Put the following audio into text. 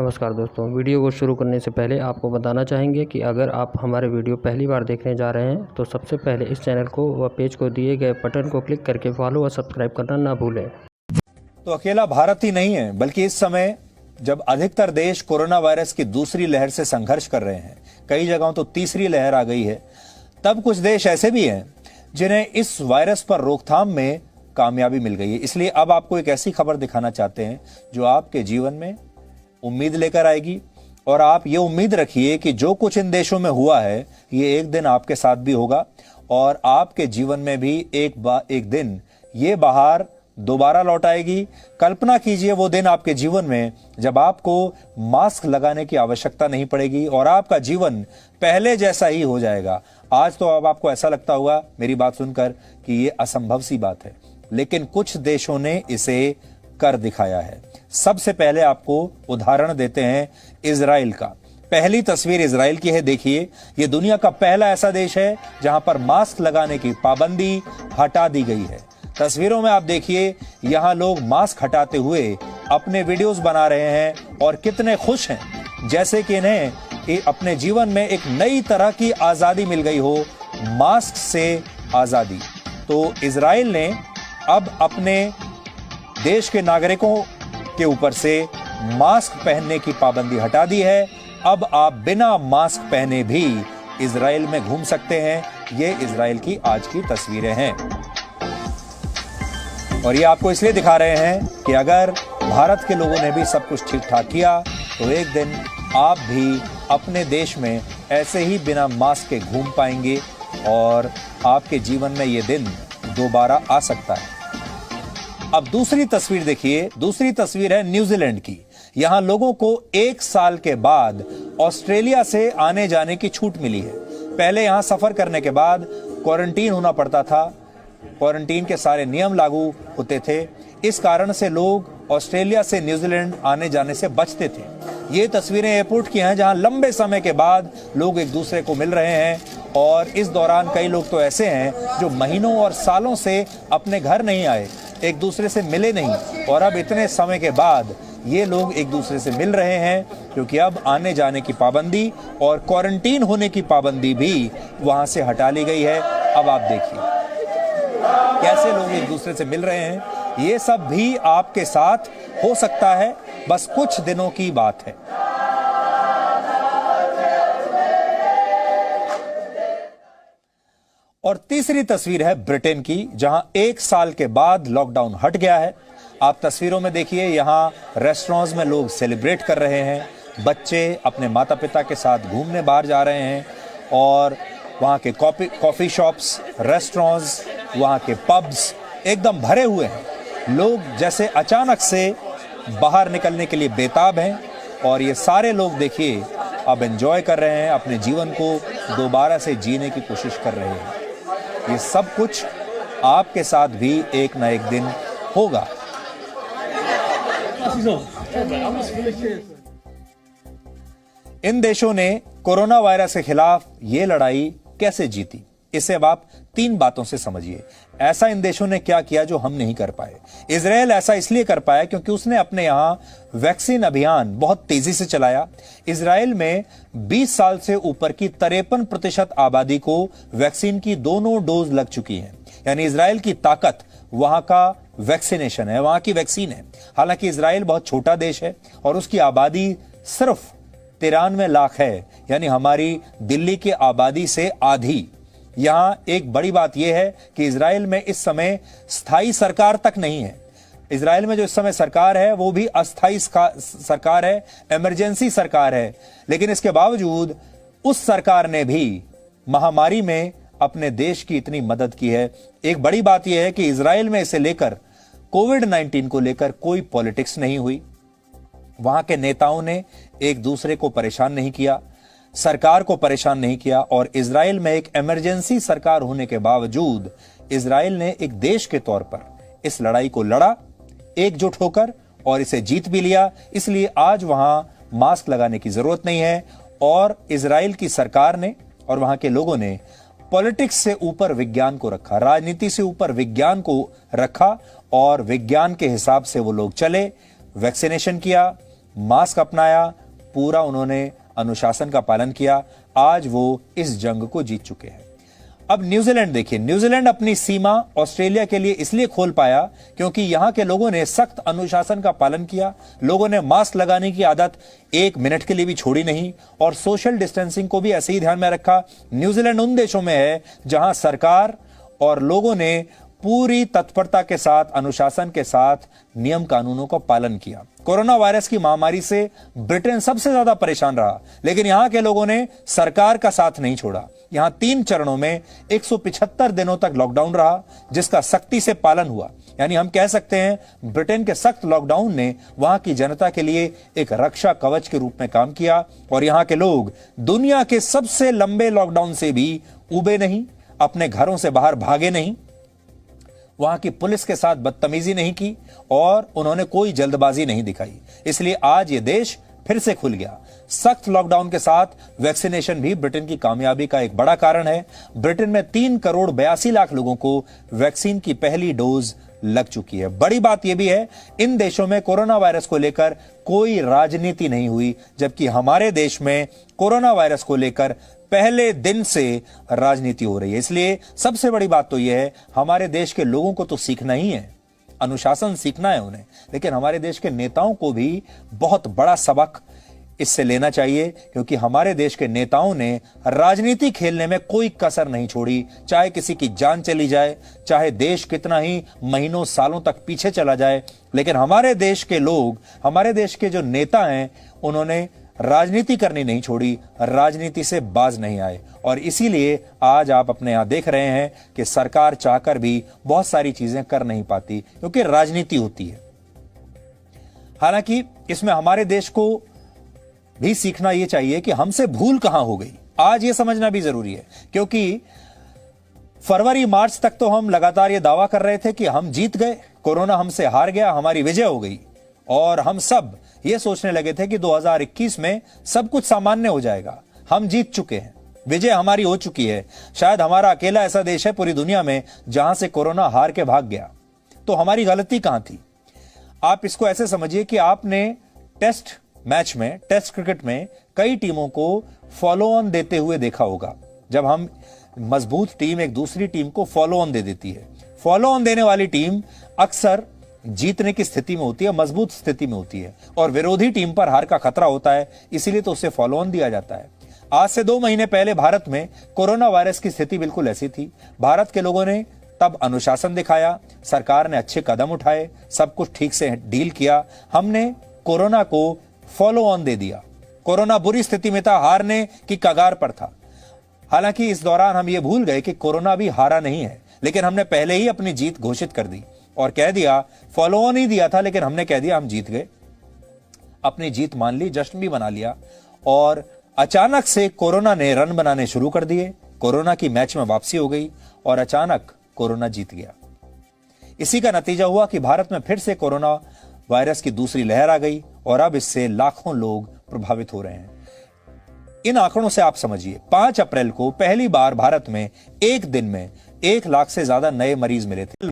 नमस्कार दोस्तों, वीडियो को शुरू करने से पहले आपको बताना चाहेंगे कि अगर आप हमारे वीडियो पहली बार देखने जा रहे हैं तो सबसे पहले इस चैनल को व पेज को दिए गए बटन को क्लिक करके फॉलो व सब्सक्राइब करना ना भूलें। तो अकेला भारत ही नहीं है, बल्कि इस समय जब अधिकतर देश कोरोना वायरस की दूसरी लहर से संघर्ष कर रहे हैं, कई जगहों तो तीसरी लहर आ गई है, तब कुछ देश ऐसे भी हैं जिन्हें इस वायरस पर रोकथाम में कामयाबी मिल गई है। इसलिए अब आपको एक ऐसी खबर दिखाना चाहते हैं जो आपके जीवन में उम्मीद लेकर आएगी, और आप ये उम्मीद रखिए कि जो कुछ इन देशों में हुआ है ये एक दिन आपके साथ भी होगा और आपके जीवन में भी एक दिन ये बहार दोबारा लौट आएगी। कल्पना कीजिए वो दिन आपके जीवन में जब आपको मास्क लगाने की आवश्यकता नहीं पड़ेगी और आपका जीवन पहले जैसा ही हो जाएगा। आज तो अब आपको ऐसा लगता होगा मेरी बात सुनकर कि ये असंभव सी बात है, लेकिन कुछ देशों ने इसे कर दिखाया है। सबसे पहले आपको उदाहरण देते हैं इजराइल का। पहली तस्वीर इजराइल की है, देखिए। ये दुनिया का पहला ऐसा देश है जहां पर मास्क लगाने की पाबंदी हटा दी गई है। तस्वीरों में आप देखिए, यहां लोग मास्क हटाते हुए अपने वीडियोस बना रहे हैं और कितने खुश हैं, जैसे कि इन्हें अपने जीवन में एक नई तरह की आजादी मिल गई हो, मास्क से आजादी। तो इजराइल ने अब अपने देश के नागरिकों के ऊपर से मास्क पहनने की पाबंदी हटा दी है। अब आप बिना मास्क पहने भी इजराइल में घूम सकते हैं। ये इजराइल की आज की तस्वीरें हैं और ये आपको इसलिए दिखा रहे हैं कि अगर भारत के लोगों ने भी सब कुछ ठीक ठाक किया तो एक दिन आप भी अपने देश में ऐसे ही बिना मास्क के घूम पाएंगे और आपके जीवन में ये दिन दोबारा आ सकता है। अब दूसरी तस्वीर देखिए। दूसरी तस्वीर है न्यूजीलैंड की। यहां लोगों को 1 साल के बाद ऑस्ट्रेलिया से आने जाने की छूट मिली है। पहले यहां सफर करने के बाद क्वारंटीन होना पड़ता था, क्वारंटीन के सारे नियम लागू होते थे। इस कारण से लोग ऑस्ट्रेलिया से न्यूजीलैंड आने जाने से बचते थे। ये तस्वीरें एयरपोर्ट की हैं जहां लंबे समय के बाद लोग एक दूसरे को मिल रहे हैं और इस दौरान कई लोग तो ऐसे हैं जो महीनों और सालों से अपने घर नहीं आए, एक दूसरे से मिले नहीं, और अब इतने समय के बाद ये लोग एक दूसरे से मिल रहे हैं क्योंकि अब आने जाने की पाबंदी और क्वारंटीन होने की पाबंदी भी वहां से हटा ली गई है। अब आप देखिए कैसे लोग एक दूसरे से मिल रहे हैं। ये सब भी आपके साथ हो सकता है, बस कुछ दिनों की बात है। और तीसरी तस्वीर है ब्रिटेन की, जहां 1 साल के बाद लॉकडाउन हट गया है। आप तस्वीरों में देखिए, यहां रेस्टोरेंट्स में लोग सेलिब्रेट कर रहे हैं, बच्चे अपने माता पिता के साथ घूमने बाहर जा रहे हैं और वहां के कॉफी शॉप्स, रेस्टोरेंट्स, वहां के पब्स एकदम भरे हुए हैं। लोग जैसे अचानक से बाहर निकलने के लिए बेताब हैं और ये सारे लोग देखिए अब एंजॉय कर रहे हैं, अपने जीवन को दोबारा से जीने की कोशिश कर रहे हैं। ये सब कुछ आपके साथ भी एक ना एक दिन होगा। इन देशों ने कोरोना वायरस के खिलाफ ये लड़ाई कैसे जीती, इसे अब आप 3 बातों से समझिए। ऐसा इन देशों ने क्या किया जो हम नहीं कर पाए। इजराइल ऐसा इसलिए कर पाया क्योंकि उसने अपने यहां वैक्सीन अभियान बहुत तेजी से चलाया। इजराइल में 20 साल से ऊपर की 53% आबादी को वैक्सीन की दोनों डोज लग चुकी हैं। यानी इजराइल की ताकत वहां का वैक्सीनेशन है, वहां की वैक्सीन है। हालांकि इजराइल बहुत छोटा देश है और उसकी आबादी सिर्फ 93 लाख है, यानी हमारी दिल्ली की आबादी से आधी। यहां एक बड़ी बात यह है कि इजराइल में इस समय स्थायी सरकार तक नहीं है। इजराइल में जो इस समय सरकार है वो भी अस्थायी सरकार है, इमरजेंसी सरकार है। लेकिन इसके बावजूद उस सरकार ने भी महामारी में अपने देश की इतनी मदद की है। एक बड़ी बात यह है कि इजराइल में इसे लेकर, कोविड-19 को लेकर कोई पॉलिटिक्स नहीं हुई। वहां के नेताओं ने एक दूसरे को परेशान नहीं किया, सरकार को परेशान नहीं किया, और इजराइल में एक इमरजेंसी सरकार होने के बावजूद इजराइल ने एक देश के तौर पर इस लड़ाई को लड़ा एकजुट होकर और इसे जीत भी लिया। इसलिए आज वहां मास्क लगाने की जरूरत नहीं है और इजराइल की सरकार ने और वहां के लोगों ने पॉलिटिक्स से ऊपर विज्ञान को रखा, राजनीति से ऊपर विज्ञान को रखा और विज्ञान के हिसाब से वो लोग चले, वैक्सीनेशन किया, मास्क अपनाया, पूरा उन्होंने अनुशासन का पालन किया। आज वो इस जंग को जीत चुके हैं। अब न्यूजीलैंड देखिए, न्यूजीलैंड अपनी सीमा ऑस्ट्रेलिया के लिए इसलिए खोल पाया क्योंकि यहां के लोगों ने सख्त अनुशासन का पालन किया। लोगों ने मास्क लगाने की आदत 1 मिनट के लिए भी छोड़ी नहीं और सोशल डिस्टेंसिंग को भी ऐसे ही ध्यान में रखा। न्यूजीलैंड उन देशों में है जहां सरकार और लोगों ने पूरी तत्परता के साथ, अनुशासन के साथ नियम कानूनों का पालन किया। कोरोना वायरस की महामारी से ब्रिटेन सबसे ज्यादा परेशान रहा, लेकिन यहां के लोगों ने सरकार का साथ नहीं छोड़ा। यहां 3 चरणों में 175 दिनों तक लॉकडाउन रहा, जिसका सख्ती से पालन हुआ। यानी हम कह सकते हैं ब्रिटेन के सख्त लॉकडाउन ने वहां की जनता के लिए एक रक्षा कवच के रूप में काम किया और यहां के लोग दुनिया के सबसे लंबे लॉकडाउन से भी उबे नहीं, अपने घरों से बाहर भागे नहीं, वहां की पुलिस के साथ बदतमीजी नहीं की और उन्होंने कोई जल्दबाजी नहीं दिखाई। इसलिए आज ये देश फिर से खुल गया। सख्त लॉकडाउन के साथ वैक्सीनेशन भी ब्रिटेन की कामयाबी का एक बड़ा कारण है। ब्रिटेन में 3 करोड़ 82 लाख लोगों को वैक्सीन की पहली डोज लग चुकी है। बड़ी बात यह भी है, इन देशों में कोरोना वायरस को लेकर कोई राजनीति नहीं हुई, जबकि हमारे देश में कोरोना वायरस को लेकर पहले दिन से राजनीति हो रही है। इसलिए सबसे बड़ी बात तो यह है, हमारे देश के लोगों को तो सीखना ही है, अनुशासन सीखना है उन्हें, लेकिन हमारे देश के नेताओं को भी बहुत बड़ा सबक इससे लेना चाहिए, क्योंकि हमारे देश के नेताओं ने राजनीति खेलने में कोई कसर नहीं छोड़ी। चाहे किसी की जान चली जाए, चाहे देश कितना ही महीनों सालों तक पीछे चला जाए, लेकिन हमारे देश के लोग, हमारे देश के जो नेता हैं, उन्होंने राजनीति करनी नहीं छोड़ी, राजनीति से बाज नहीं आए। और इसीलिए आज आप अपने यहां देख रहे हैं कि सरकार चाहकर भी बहुत सारी चीजें कर नहीं पाती, क्योंकि राजनीति होती है। हालांकि इसमें हमारे देश को भी सीखना यह चाहिए कि हमसे भूल कहां हो गई, आज यह समझना भी जरूरी है। क्योंकि फरवरी मार्च तक तो हम लगातार यह दावा कर रहे थे कि हम जीत गए, कोरोना हमसे हार गया, हमारी विजय हो गई, और हम सब ये सोचने लगे थे कि 2021 में सब कुछ सामान्य हो जाएगा, हम जीत चुके हैं, विजय हमारी हो चुकी है। शायद हमारा अकेला ऐसा देश है पूरी दुनिया में जहां से कोरोना हार के भाग गया। तो हमारी गलती कहां थी? आप इसको ऐसे समझिए कि आपने टेस्ट मैच में, टेस्ट क्रिकेट में कई टीमों को फॉलो ऑन देते हुए देखा होगा। जब हम मजबूत टीम एक दूसरी टीम को फॉलो ऑन दे देती है, फॉलो ऑन देने वाली टीम अक्सर जीतने की स्थिति में होती है, मजबूत स्थिति में होती है, और विरोधी टीम पर हार का खतरा होता है, इसीलिए तो उसे फॉलो ऑन दिया जाता है। आज से 2 महीने पहले भारत में कोरोना वायरस की स्थिति बिल्कुल ऐसी थी। भारत के लोगों ने तब अनुशासन दिखाया, सरकार ने अच्छे कदम उठाए, सब कुछ ठीक से डील किया। हमने कोरोना को फॉलो ऑन दे दिया। कोरोना बुरी स्थिति में था, हारने की कगार पर था। हालांकि इस दौरान हम ये भूल गए कि कोरोना भी हारा नहीं है, लेकिन हमने पहले ही अपनी जीत घोषित कर दी और कह दिया, फॉलो ऑन ही दिया था, लेकिन हमने कह दिया हम जीत गए। अपनी जीत मान ली, जश्न भी बना लिया, और अचानक से कोरोना ने रन बनाने शुरू कर दिए। कोरोना की मैच में वापसी हो गई और अचानक कोरोना जीत गया। इसी का नतीजा हुआ कि भारत में फिर से कोरोना वायरस की दूसरी लहर आ गई और अब इससे लाखों लोग प्रभावित हो रहे हैं। इन आंकड़ों से आप समझिए, 5 अप्रैल को पहली बार भारत में एक दिन में 1 लाख से ज्यादा नए मरीज मिले थे।